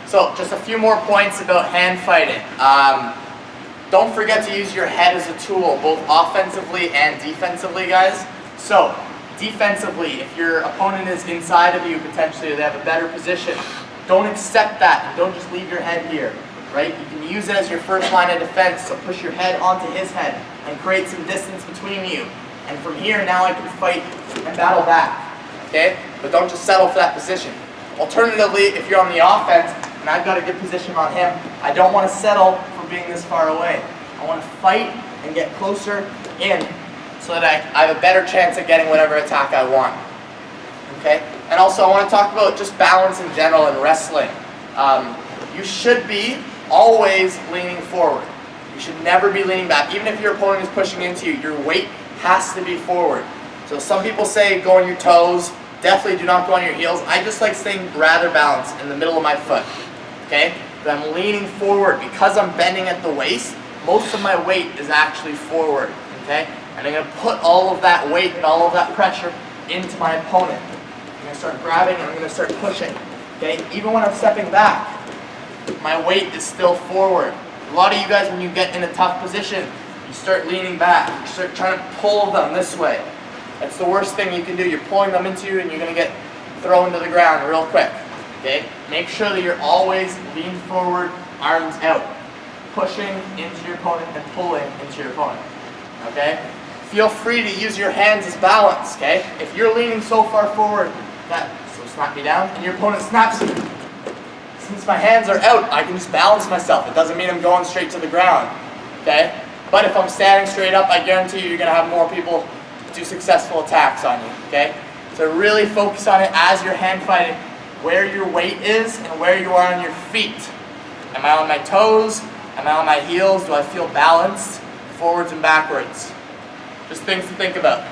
So just a few more points about hand fighting. Don't forget to use your head as a tool, both offensively and defensively, guys. So defensively, if your opponent is inside of you, potentially they have a better position, don't accept that and don't just leave your head here, right? You can use it as your first line of defense, so push your head onto his head and create some distance between you. And from here, now I can fight and battle back, okay? But don't just settle for that position. Alternatively, if you're on the offense and I've got a good position on him, I don't want to settle for being this far away. I want to fight and get closer in so that I have a better chance at getting whatever attack I want. Okay? And also I want to talk about just balance in general in wrestling. You should be always leaning forward. You should never be leaning back. Even if your opponent is pushing into you, your weight has to be forward. So some people say go on your toes. Definitely do not go on your heels. I just like staying rather balanced in the middle of my foot. Okay? But I'm leaning forward. Because I'm bending at the waist, most of my weight is actually forward. Okay? And I'm going to put all of that weight and all of that pressure into my opponent. I'm going to start grabbing and I'm going to start pushing. Okay? Even when I'm stepping back, my weight is still forward. A lot of you guys, when you get in a tough position, you start leaning back. You start trying to pull them this way. That's the worst thing you can do. You're pulling them into you and you're going to get thrown to the ground real quick. Okay? Make sure that you're always lean forward, arms out. Pushing into your opponent and pulling into your opponent. Okay? Feel free to use your hands as balance. Okay? If you're leaning so far forward, so snap me down, and your opponent snaps you. Since my hands are out, I can just balance myself. It doesn't mean I'm going straight to the ground. Okay? But if I'm standing straight up, I guarantee you're going to have more people do successful attacks on you, okay? So really focus on it as you're hand fighting, where your weight is and where you are on your feet. Am I on my toes? Am I on my heels? Do I feel balanced? Forwards and backwards. Just things to think about.